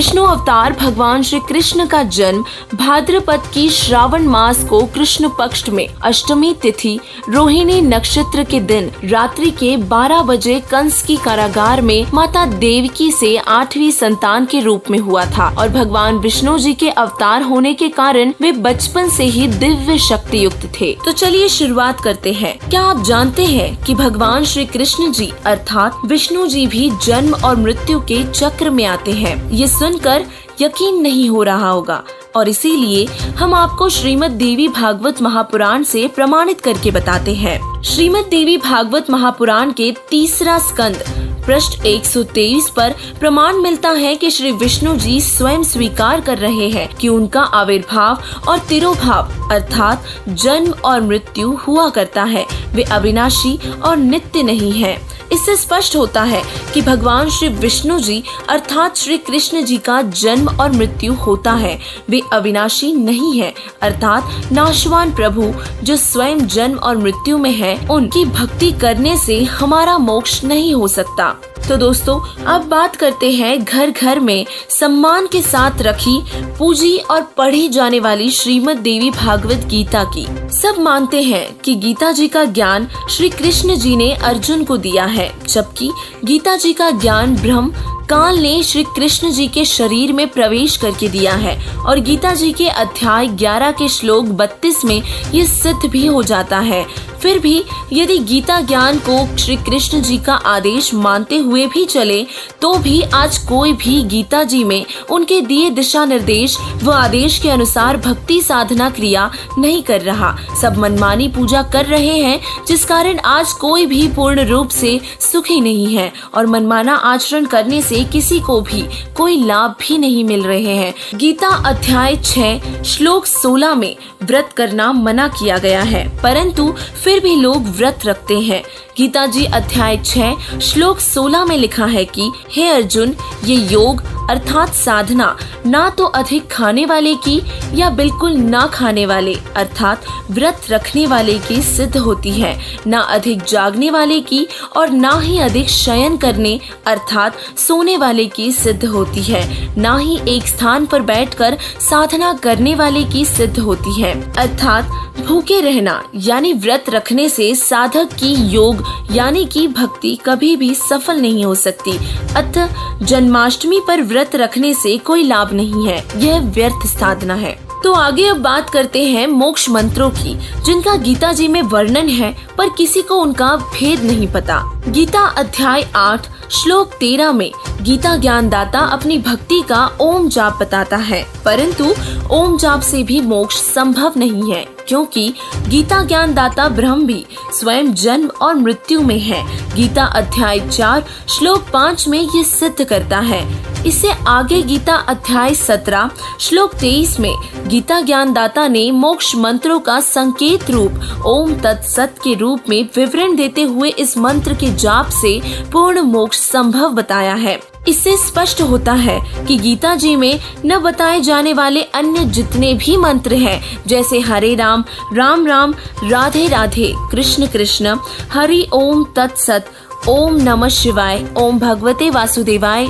विष्णु अवतार भगवान श्री कृष्ण का जन्म भाद्रपद की श्रावण मास को कृष्ण पक्ष में अष्टमी तिथि रोहिणी नक्षत्र के दिन रात्रि के 12 बजे कंस की कारागार में माता देवकी से 8वीं संतान के रूप में हुआ था और भगवान विष्णु जी के अवतार होने के कारण वे बचपन से ही दिव्य शक्ति युक्त थे। तो चलिए शुरुआत करते हैं। क्या आप जानते हैं कि भगवान श्री कृष्ण जी अर्थात विष्णु जी भी जन्म और मृत्यु के चक्र में आते हैं? ये सुनकर यकीन नहीं हो रहा होगा और इसीलिए हम आपको श्रीमद् देवी भागवत महापुराण से प्रमाणित करके बताते हैं। श्रीमद् देवी भागवत महापुराण के 3रा स्कंद पृष्ठ 123 पर प्रमाण मिलता है कि श्री विष्णु जी स्वयं स्वीकार कर रहे हैं कि उनका आविर्भाव और तिरोभाव अर्थात जन्म और मृत्यु हुआ करता है, वे अविनाशी और नित्य नहीं है। इससे स्पष्ट होता है कि भगवान श्री विष्णु जी अर्थात श्री कृष्ण जी का जन्म और मृत्यु होता है, वे अविनाशी नहीं है अर्थात नाशवान प्रभु जो स्वयं जन्म और मृत्यु में है, उनकी भक्ति करने से हमारा मोक्ष नहीं हो सकता। तो दोस्तों अब बात करते हैं घर घर में सम्मान के साथ रखी, पूजी और पढ़ी जाने वाली श्रीमद् देवी भागवत गीता की। सब मानते हैं कि गीता जी का ज्ञान श्री कृष्ण जी ने अर्जुन को दिया है, जबकि गीता जी का ज्ञान ब्रह्म काल ने श्री कृष्ण जी के शरीर में प्रवेश करके दिया है और गीता जी के अध्याय 11 के श्लोक 32 में ये सिद्ध भी हो जाता है। फिर भी यदि गीता ज्ञान को श्री कृष्ण जी का आदेश मानते हुए भी चले तो भी आज कोई भी गीता जी में उनके दिए दिशा निर्देश व आदेश के अनुसार भक्ति साधना क्रिया नहीं कर रहा। सब मनमानी पूजा कर रहे हैं, जिस कारण आज कोई भी पूर्ण रूप से सुखी नहीं है और मनमाना आचरण करने से किसी को भी कोई लाभ भी नहीं मिल रहे हैं। गीता अध्याय 6 श्लोक 16 में व्रत करना मना किया गया है, परंतु फिर भी लोग व्रत रखते हैं। गीता जी अध्याय 6 श्लोक 16 में लिखा है कि हे अर्जुन, ये योग अर्थात साधना ना तो अधिक खाने वाले की या बिल्कुल ना खाने वाले अर्थात व्रत रखने वाले की सिद्ध होती है, ना अधिक जागने वाले की और ना ही अधिक शयन करने अर्थात सोने वाले की सिद्ध होती है, ना ही एक स्थान पर बैठकर साधना करने वाले की सिद्ध होती है। अर्थात भूखे रहना यानी व्रत रखने से साधक की योग यानी कि भक्ति कभी भी सफल नहीं हो सकती। अतः जन्माष्टमी पर व्रत रखने से कोई लाभ नहीं है, यह व्यर्थ साधना है। तो आगे अब बात करते हैं मोक्ष मंत्रों की, जिनका गीता जी में वर्णन है पर किसी को उनका भेद नहीं पता। गीता अध्याय 8 श्लोक 13 में गीता ज्ञानदाता अपनी भक्ति का ओम जाप बताता है, परंतु ओम जाप से भी मोक्ष संभव नहीं है, क्योंकि गीता ज्ञानदाता ब्रह्म भी स्वयं जन्म और मृत्यु में है। गीता अध्याय 4 श्लोक 5 में ये सिद्ध करता है। इससे आगे गीता अध्याय 17 श्लोक 23 में गीता ज्ञानदाता ने मोक्ष मंत्रों का संकेत रूप ओम तत्सत के रूप में विवरण देते हुए इस मंत्र के जाप से पूर्ण मोक्ष संभव बताया है। इससे स्पष्ट होता है कि गीता जी में न बताए जाने वाले अन्य जितने भी मंत्र हैं, जैसे हरे राम राम राम, राधे राधे, कृष्ण कृष्ण, हरि ओम तत्सत, ओम नमः शिवाय, ओम भगवते वासुदेवाय,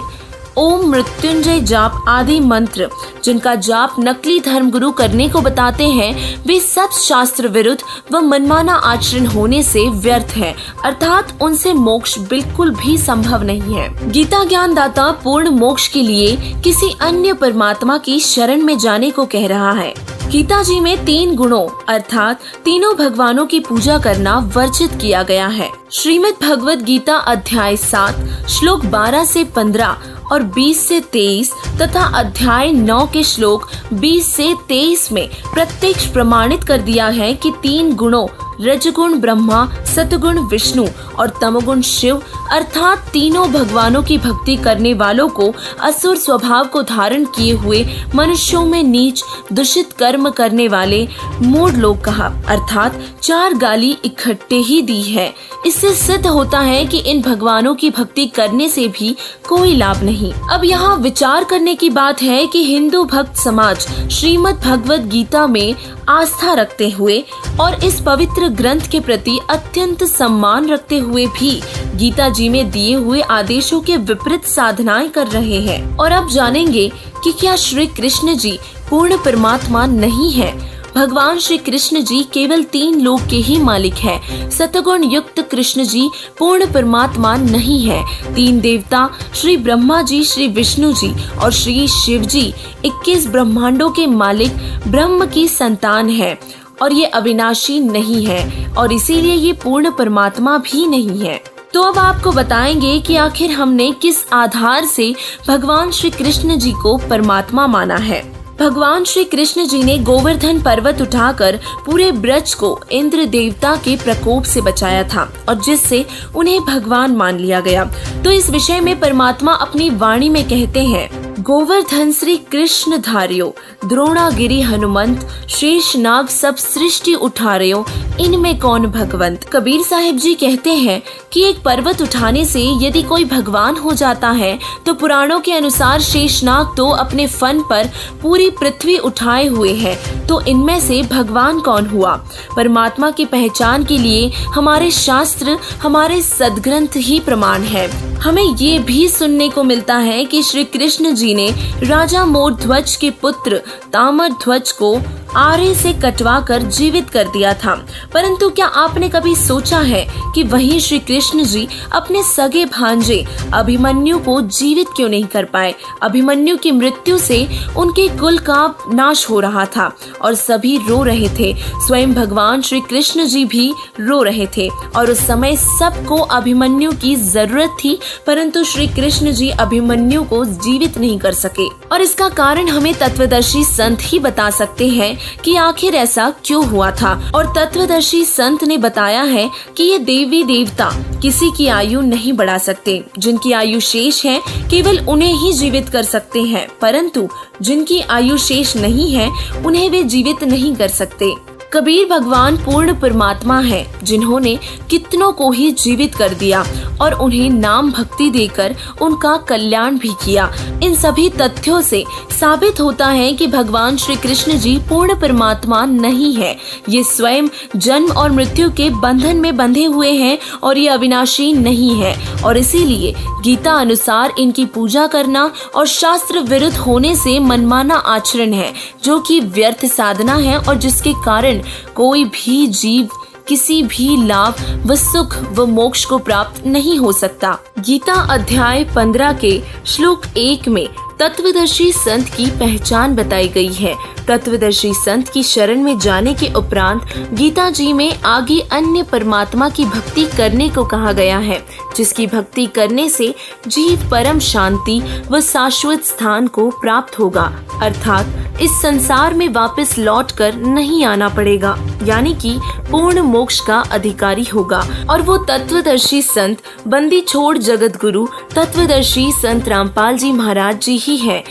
ओम मृत्युंजय जाप आदि मंत्र जिनका जाप नकली धर्मगुरु करने को बताते हैं, वे सब शास्त्र विरुद्ध व मनमाना आचरण होने से व्यर्थ है, अर्थात उनसे मोक्ष बिल्कुल भी संभव नहीं है। गीता ज्ञानदाता पूर्ण मोक्ष के लिए किसी अन्य परमात्मा की शरण में जाने को कह रहा है। गीता जी में 3 गुणों अर्थात तीनों भगवानों की पूजा करना वर्जित किया गया है। श्रीमद् भगवद गीता अध्याय 7 श्लोक 12 से 15 और 20 से 23 तथा अध्याय 9 के श्लोक 20 से 23 में प्रत्यक्ष प्रमाणित कर दिया है कि 3 गुणों रजगुण ब्रह्मा, सतगुण विष्णु और तमगुण शिव अर्थात तीनों भगवानों की भक्ति करने वालों को असुर स्वभाव को धारण किए हुए मनुष्यों में नीच दूषित कर्म करने वाले मूढ़ लोग कहा, अर्थात 4 गाली इकट्ठे ही दी है। इससे सिद्ध होता है कि इन भगवानों की भक्ति करने से भी कोई लाभ नहीं। अब यहाँ विचार करने की बात है कि हिंदू भक्त समाज श्रीमद् भगवद गीता में आस्था रखते हुए और इस पवित्र ग्रंथ के प्रति अत्यंत सम्मान रखते हुए भी गीता जी में दिए हुए आदेशों के विपरीत साधनाएं कर रहे हैं। और अब जानेंगे कि क्या श्री कृष्ण जी पूर्ण परमात्मा नहीं है। भगवान श्री कृष्ण जी केवल 3 लोक के ही मालिक है। सतगुण युक्त कृष्ण जी पूर्ण परमात्मा नहीं है। 3 देवता श्री ब्रह्मा जी, श्री विष्णु जी और श्री शिव जी 21 ब्रह्मांडों के मालिक ब्रह्म की संतान है और ये अविनाशी नहीं है और इसीलिए ये पूर्ण परमात्मा भी नहीं है। तो अब आपको बताएंगे कि आखिर हमने किस आधार से भगवान श्री कृष्ण जी को परमात्मा माना है। भगवान श्री कृष्ण जी ने गोवर्धन पर्वत उठाकर पूरे ब्रज को इंद्र देवता के प्रकोप से बचाया था और जिससे उन्हें भगवान मान लिया गया। तो इस विषय में परमात्मा अपनी वाणी में कहते हैं, गोवर्धन श्री कृष्ण धार्यो, द्रोणागिरि हनुमंत, शेष नाग सब सृष्टि उठार्यो, इनमें कौन भगवंत। कबीर साहिब जी कहते हैं कि एक पर्वत उठाने से यदि कोई भगवान हो जाता है तो पुराणों के अनुसार शेषनाग तो अपने फन पर पूरी पृथ्वी उठाए हुए है, तो इनमें से भगवान कौन हुआ। परमात्मा की पहचान के लिए हमारे शास्त्र, हमारे सदग्रंथ ही प्रमाण है। हमें ये भी सुनने को मिलता है कि श्री कृष्ण जी ने राजा मोरध्वज के पुत्र ताम्रध्वज को आरे से कटवाकर जीवित कर दिया था। परंतु क्या आपने कभी सोचा है कि वहीं श्री कृष्ण जी अपने सगे भांजे अभिमन्यु को जीवित क्यों नहीं कर पाए। अभिमन्यु की मृत्यु से उनके कुल का नाश हो रहा था और सभी रो रहे थे। स्वयं भगवान श्री कृष्ण जी भी रो रहे थे और उस समय सबको अभिमन्यु की जरूरत थी, परंतु श्री कृष्ण जी अभिमन्यु को जीवित नहीं कर सके। और इसका कारण हमें तत्वदर्शी संत ही बता सकते हैं कि आखिर ऐसा क्यों हुआ था। और तत्वदर्शी संत ने बताया है कि ये देवी देवता किसी की आयु नहीं बढ़ा सकते। जिनकी आयु शेष है केवल उन्हें ही जीवित कर सकते हैं, परंतु जिनकी आयु शेष नहीं है उन्हें वे जीवित नहीं कर सकते। कबीर भगवान पूर्ण परमात्मा है जिन्होंने कितनों को ही जीवित कर दिया और उन्हें नाम भक्ति देकर उनका कल्याण भी किया। इन सभी तथ्यों से साबित होता है कि भगवान श्री कृष्ण जी पूर्ण परमात्मा नहीं है। ये स्वयं जन्म और मृत्यु के बंधन में बंधे हुए हैं और ये अविनाशी नहीं है और इसीलिए गीता अनुसार इनकी पूजा करना और शास्त्र विरुद्ध होने से मनमाना आचरण है, जो कि व्यर्थ साधना है और जिसके कारण कोई भी जीव किसी भी लाभ व सुख व मोक्ष को प्राप्त नहीं हो सकता। गीता अध्याय 15 के श्लोक 1 में तत्वदर्शी संत की पहचान बताई गई है। तत्वदर्शी संत की शरण में जाने के उपरांत गीता जी में आगे अन्य परमात्मा की भक्ति करने को कहा गया है, जिसकी भक्ति करने से जीव परम शांति व शाश्वत स्थान को प्राप्त होगा, अर्थात इस संसार में वापस लौटकर नहीं आना पड़ेगा, यानी कि पूर्ण मोक्ष का अधिकारी होगा। और वो तत्वदर्शी संत बंदी छोड़ जगत गुरु तत्वदर्शी संत रामपाल जी महाराज जी ही है।